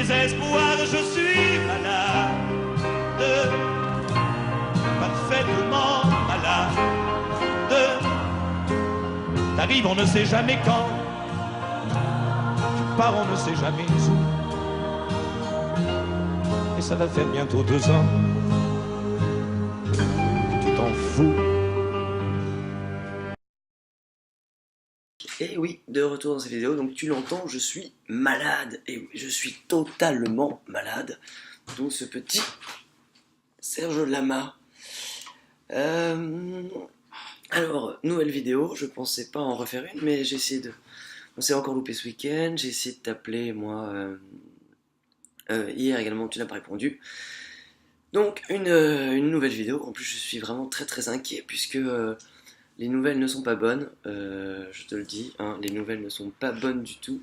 désespoir, je suis malade, parfaitement malade. T'arrives, on ne sait jamais quand, tu pars, on ne sait jamais où. Et ça va faire bientôt 2 ans que tu t'en fous. Et oui, de retour dans cette vidéo, donc tu l'entends, je suis malade. Et oui, je suis totalement malade. D'où ce petit Serge Lama. Alors, nouvelle vidéo, je pensais pas en refaire une, mais j'ai essayé de... On s'est encore loupé ce week-end, j'ai essayé de t'appeler, moi, hier également, tu n'as pas répondu. Donc, une nouvelle vidéo, en plus je suis vraiment très inquiet, puisque les nouvelles ne sont pas bonnes, je te le dis, hein, les nouvelles ne sont pas bonnes du tout.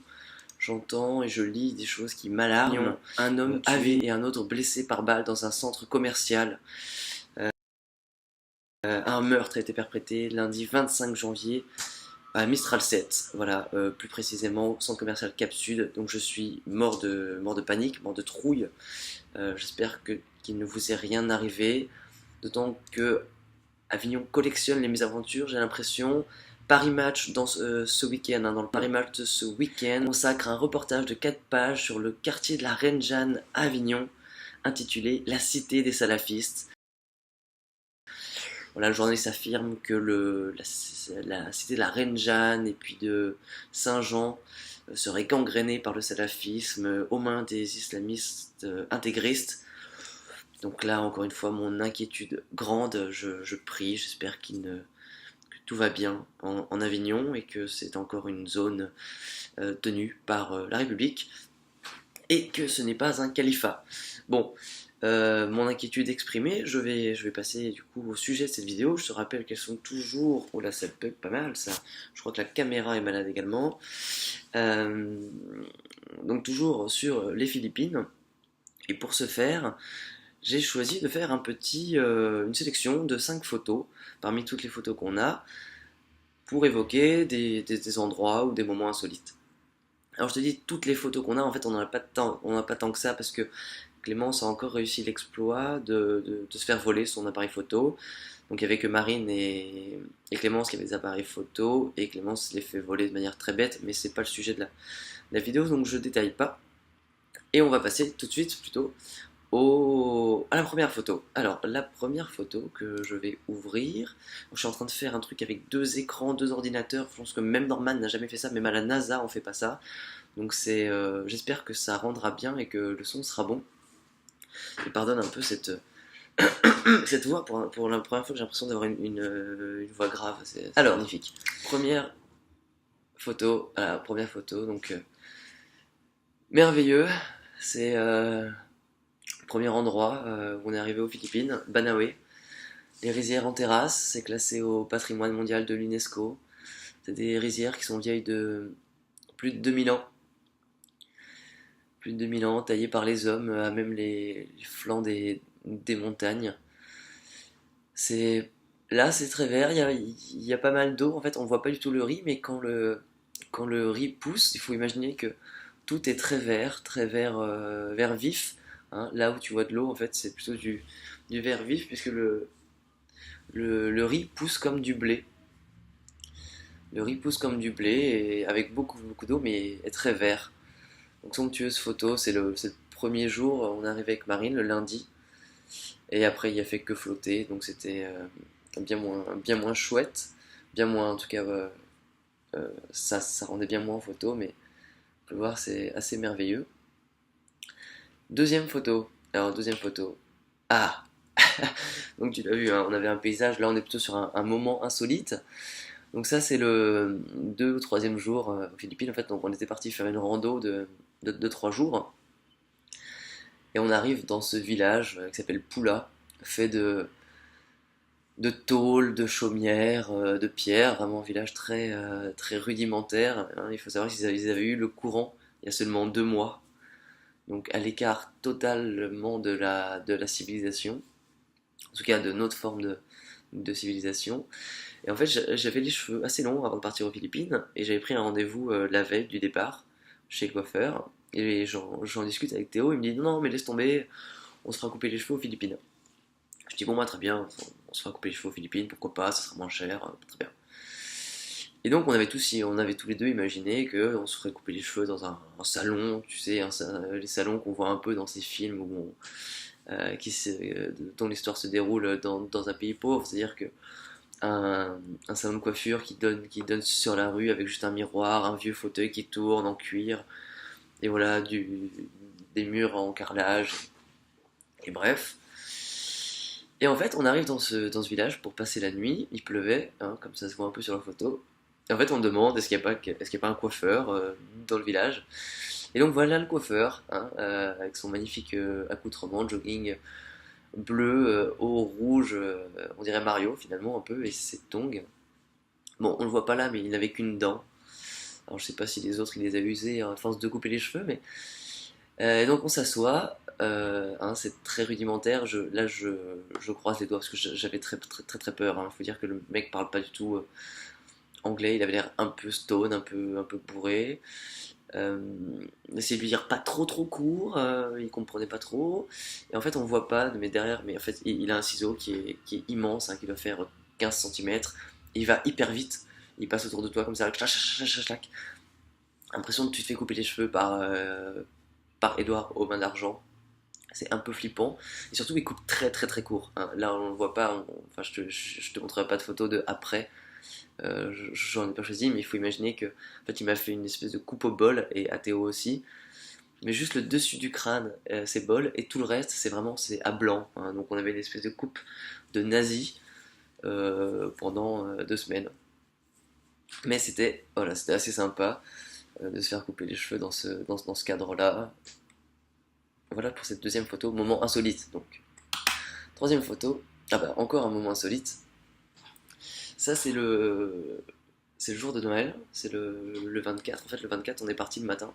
J'entends et je lis des choses qui m'alarment. Un homme tué et un autre blessé par balle dans un centre commercial. Un meurtre a été perpétré lundi 25 janvier à Mistral 7, voilà, plus précisément au centre commercial Cap Sud. Donc je suis mort de panique, mort de trouille. J'espère qu'il ne vous est rien arrivé, d'autant que Avignon collectionne les mésaventures, j'ai l'impression. Paris Match dans ce week-end, hein, dans le Paris Match de ce week-end, consacre un reportage de 4 pages sur le quartier de la Reine Jeanne à Avignon, intitulé La Cité des Salafistes. Voilà, le journaliste affirme que la cité de la Reine Jeanne et puis de Saint-Jean serait gangrénée par le salafisme aux mains des islamistes intégristes. Donc là, encore une fois, mon inquiétude grande, je prie, j'espère que tout va bien en Avignon et que c'est encore une zone tenue par la République et que ce n'est pas un califat. Bon, mon inquiétude exprimée, je vais passer du coup au sujet de cette vidéo. Je te rappelle qu'elles sont toujours... Oh là, ça bug pas mal ça. Je crois que la caméra est malade également. Donc toujours sur les Philippines. Et pour ce faire, j'ai choisi de faire une sélection de 5 photos, parmi toutes les photos qu'on a, pour évoquer des endroits ou des moments insolites. Alors je te dis, toutes les photos qu'on a, en fait on n'a pas tant que ça, parce que Clémence a encore réussi l'exploit de se faire voler son appareil photo. Donc il n'y avait que Marine et Clémence qui avaient des appareils photo, et Clémence les fait voler de manière très bête, mais c'est pas le sujet de la vidéo, donc je détaille pas. Et on va passer tout de suite plutôt à la première photo. Alors, la première photo que je vais ouvrir, je suis en train de faire un truc avec 2 écrans, 2 ordinateurs. Je pense que même Norman n'a jamais fait ça, même à la NASA on fait pas ça. Donc j'espère que ça rendra bien et que le son sera bon. Et pardonne un peu cette voix pour la première fois que j'ai l'impression d'avoir une voix grave. C'est alors magnifique. Première photo, donc merveilleux. C'est premier endroit où on est arrivé aux Philippines, Banaue. Les rizières en terrasse, c'est classé au patrimoine mondial de l'UNESCO. C'est des rizières qui sont vieilles de plus de 2000 ans. Plus de 2000 ans, taillées par les hommes à même les flancs des montagnes. Là c'est très vert, il y a pas mal d'eau. En fait on voit pas du tout le riz, mais quand le riz pousse, il faut imaginer que tout est très vert vert vif. Hein. Là où tu vois de l'eau, en fait, c'est plutôt du vert vif, puisque le riz pousse comme du blé. Le riz pousse comme du blé, et avec beaucoup d'eau, mais est très vert. Donc somptueuse photo, c'est le premier jour, on est arrivé avec Marine, le lundi, et après il a fait que flotter, donc c'était bien moins chouette, bien moins, en tout cas, ça rendait bien moins en photo, mais on peut voir, c'est assez merveilleux. Deuxième photo. Alors, deuxième photo. Ah donc, tu l'as vu, hein, on avait un paysage. Là, on est plutôt sur un moment insolite. Donc, ça, c'est le 2 ou 3e jour aux Philippines. En fait, donc, on était parti faire une rando de 3 jours. Et on arrive dans ce village qui s'appelle Pula, fait de tôles, de chaumières, de pierres. Vraiment, un village très rudimentaire. Hein. Il faut savoir qu'ils avaient eu le courant il y a seulement 2 mois. Donc à l'écart totalement de la civilisation, en tout cas de notre forme de civilisation. Et en fait j'avais les cheveux assez longs avant de partir aux Philippines, et j'avais pris un rendez-vous la veille du départ chez le coiffeur, Et j'en discute avec Théo, il me dit non, mais laisse tomber, on se fera couper les cheveux aux Philippines. Je dis bon, bah très bien, on se fera couper les cheveux aux Philippines, pourquoi pas, ça sera moins cher, très bien. Et donc on avait tous les deux imaginé qu'on se ferait couper les cheveux dans un salon, tu sais, les salons qu'on voit un peu dans ces films dont l'histoire se déroule dans un pays pauvre, c'est-à-dire que un salon de coiffure qui donne sur la rue avec juste un miroir, un vieux fauteuil qui tourne en cuir, et voilà, des murs en carrelage, et bref. Et en fait, on arrive dans ce village pour passer la nuit, il pleuvait, hein, comme ça se voit un peu sur la photo. Et en fait, on demande est-ce qu'il y a pas un coiffeur dans le village. Et donc voilà le coiffeur, hein, avec son magnifique accoutrement, jogging bleu, haut rouge, on dirait Mario finalement un peu, et ses tongs. Bon, on le voit pas là, mais il n'avait qu'une dent. Alors je sais pas si les autres il les a usés à force de couper les cheveux, mais et donc on s'assoit, hein, c'est très rudimentaire. Je croise les doigts parce que j'avais très, très, très, très peur. Il faut dire que le mec parle pas du tout anglais, il avait l'air un peu stone, un peu bourré. Euh, Essayer de lui dire pas trop trop court, il comprenait pas trop. Et en fait, on voit pas, mais derrière, mais en fait, il a un ciseau qui est immense, hein, qui doit faire 15 cm. Il va hyper vite, il passe autour de toi comme ça, clac, clac, clac, clac. L'impression que tu te fais couper les cheveux par Edouard aux mains d'argent. C'est un peu flippant. Et surtout, il coupe très très très court, hein. Là, on le voit pas. Enfin, je te montrerai pas de photo de après. J'en ai pas choisi, mais il faut imaginer que en fait, il m'a fait une espèce de coupe au bol et à Théo aussi. Mais juste le dessus du crâne, c'est bol, et tout le reste, c'est à blanc, hein. Donc on avait une espèce de coupe de nazi pendant 2 semaines. Mais c'était assez sympa de se faire couper les cheveux dans ce cadre-là. Voilà pour cette deuxième photo, moment insolite. Donc, troisième photo, ah bah encore un moment insolite. Ça c'est le jour de Noël, c'est le 24. En fait, le 24, on est parti le matin,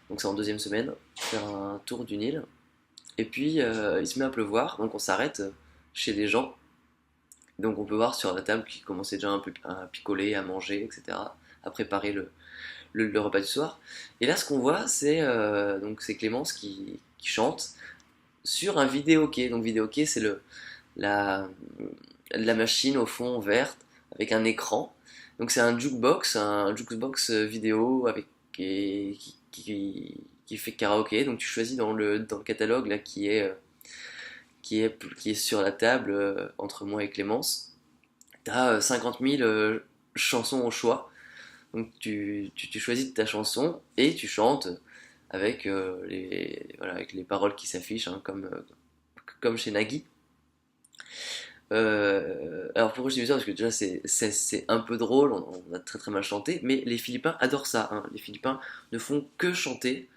donc c'est en deuxième semaine, faire un tour d'une île. Et puis il se met à pleuvoir, donc on s'arrête chez des gens. Donc on peut voir sur la table qu'ils commençaient déjà un peu à picoler, à manger, etc., à préparer le repas du soir. Et là, ce qu'on voit, c'est Clémence qui chante sur un vidéoquai. Donc vidéoquai, c'est la, la machine au fond verte avec un écran. Donc c'est un jukebox vidéo avec qui fait karaoké. Donc tu choisis dans le catalogue là qui est sur la table entre moi et Clémence. T'as 50 000 chansons au choix. Donc tu choisis ta chanson et tu chantes avec avec les paroles qui s'affichent, hein, comme chez Nagui. Alors pourquoi je dis ça? Parce que déjà c'est un peu drôle, on a très très mal chanté, mais les Philippins adorent ça, hein. Les Philippins ne font que chanter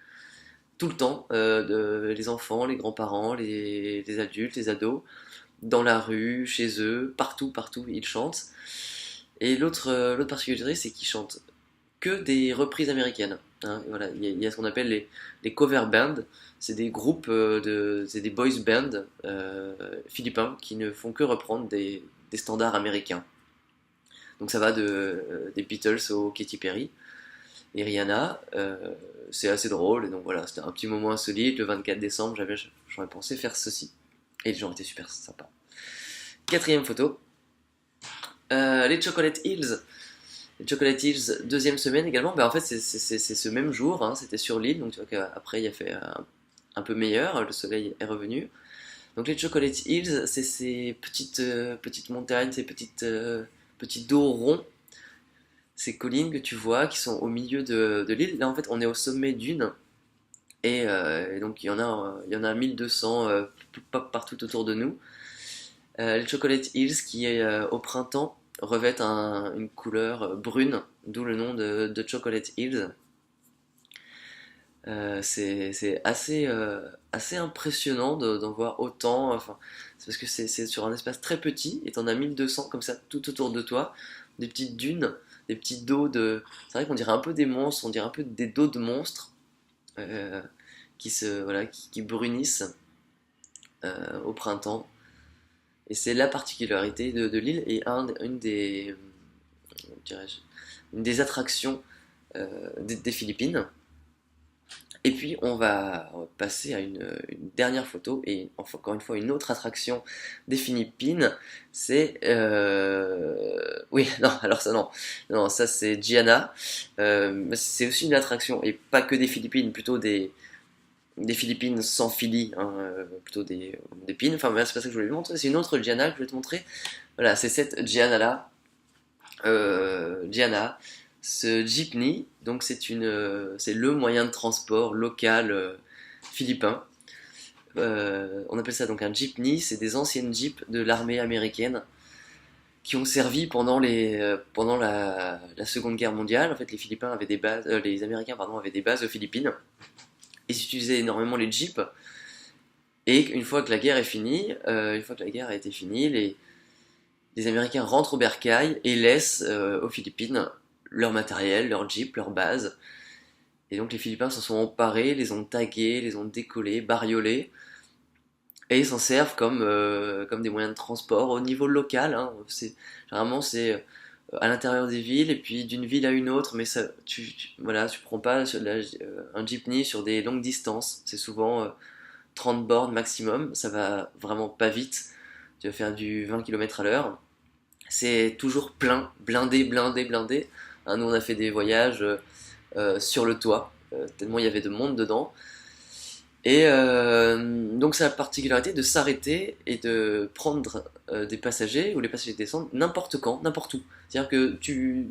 tout le temps, les enfants, les grands-parents, les adultes, les ados, dans la rue, chez eux, partout, partout, ils chantent. Et l'autre particularité, c'est qu'ils chantent que des reprises américaines, hein. Voilà, il y a ce qu'on appelle les cover bands. C'est des groupes c'est des boys bands philippins qui ne font que reprendre des standards américains. Donc ça va des Beatles au Katy Perry et Rihanna. C'est assez drôle, et donc voilà, c'était un petit moment insolite. Le 24 décembre, j'aurais pensé faire ceci, et les gens étaient super sympas. Quatrième photo, les Chocolate Hills. Les Chocolate Hills, deuxième semaine également. En fait, c'est ce même jour, hein, c'était sur l'île, donc tu vois qu'après il a fait un peu meilleur, le soleil est revenu. Donc les Chocolate Hills, c'est ces petites montagnes, ces petits dos ronds, ces collines que tu vois qui sont au milieu de l'île. Là en fait on est au sommet d'une, et donc il y en a 1200 partout autour de nous. Les Chocolate Hills qui au printemps revêtent une couleur brune, d'où le nom de Chocolate Hills. C'est assez impressionnant d'en voir autant. Enfin, c'est parce que c'est sur un espace très petit et t'en as 1200 comme ça tout autour de toi, des petites dunes, des petits dos de. C'est vrai qu'on dirait un peu des monstres, on dirait un peu des dos de monstres euh, qui brunissent au printemps. Et c'est la particularité de l'île et une des attractions des Philippines. Et puis on va passer à une dernière photo et encore une fois une autre attraction des Philippines. C'est oui non alors ça non non ça c'est Gianna. C'est aussi une attraction et pas que des Philippines, plutôt des Philippines sans Philly, hein, plutôt des pines. Enfin c'est pas ça que je voulais te montrer, c'est une autre Gianna que je voulais te montrer. Voilà, c'est cette Gianna là. Gianna, ce jeepney, donc c'est le moyen de transport local philippin. On appelle ça donc un jeepney, c'est des anciennes jeeps de l'armée américaine qui ont servi pendant la Seconde Guerre mondiale. En fait, les Philippins avaient des bases, les Américains pardon avaient des bases aux Philippines. Ils utilisaient énormément les jeeps. Et une fois que la guerre est finie, une fois que la guerre a été finie, les Américains rentrent au bercail et laissent aux Philippines leur matériel, leur jeep, leur base. Et donc les Philippins s'en sont emparés, les ont tagués, les ont décollés, bariolés, et ils s'en servent comme des moyens de transport au niveau local. Hein. Généralement c'est à l'intérieur des villes et puis d'une ville à une autre, mais ça, voilà, tu prends pas un jeepney sur des longues distances. C'est souvent 30 bornes maximum, ça va vraiment pas vite. Tu vas faire du 20 km à l'heure. C'est toujours plein, blindé, blindé, blindé. Hein, nous, on a fait des voyages sur le toit, tellement il y avait de monde dedans. Et donc, c'est la particularité de s'arrêter et de prendre des passagers, ou les passagers descendent n'importe quand, n'importe où. C'est-à-dire que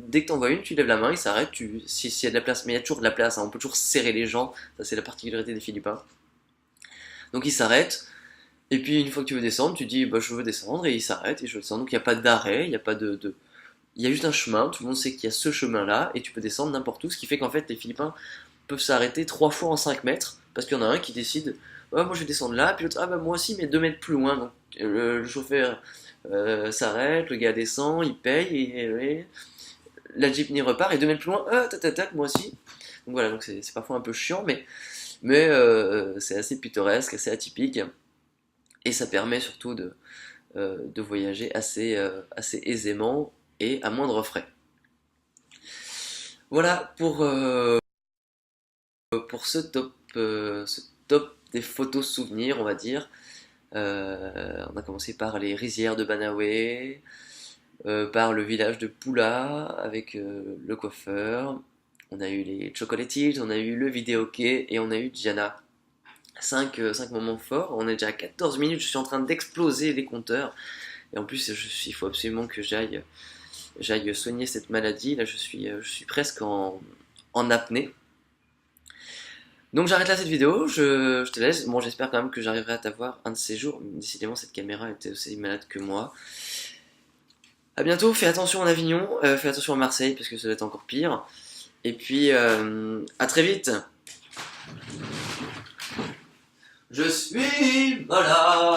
dès que tu en vois une, tu lèves la main, ils s'arrêtent, s'il y a de la place, mais il y a toujours de la place, hein, on peut toujours serrer les gens, ça c'est la particularité des Philippins. Donc, ils s'arrêtent. Et puis une fois que tu veux descendre, tu dis bah, je veux descendre et il s'arrête et je descends. Donc il n'y a pas d'arrêt, il n'y a pas il y a juste un chemin, tout le monde sait qu'il y a ce chemin-là et tu peux descendre n'importe où, ce qui fait qu'en fait les Philippins peuvent s'arrêter 3 fois en 5 mètres parce qu'il y en a un qui décide oh, moi je vais descendre là, puis l'autre ah bah moi aussi mais 2 mètres plus loin. Donc le chauffeur s'arrête, le gars descend, il paye et la jeepney repart et 2 mètres plus loin, tac tac tac, moi aussi. Donc voilà, donc c'est parfois un peu chiant mais c'est assez pittoresque, assez atypique. Et ça permet surtout de voyager assez aisément et à moindre frais. Voilà pour ce top des photos souvenirs, on va dire. On a commencé par les rizières de Banawe, par le village de Pula avec le coiffeur. On a eu les chocolatiers, on a eu le vidéoquai et on a eu Gianna. 5 moments forts, on est déjà à 14 minutes, je suis en train d'exploser les compteurs. Et en plus, il faut absolument que j'aille soigner cette maladie. Là, je suis presque en apnée. Donc j'arrête là cette vidéo, je te laisse. Bon, j'espère quand même que j'arriverai à t'avoir un de ces jours. Décidément, cette caméra était aussi malade que moi. A bientôt, fais attention en Avignon, fais attention à Marseille, parce que ça doit être encore pire. Et puis, à très vite. Je suis malade.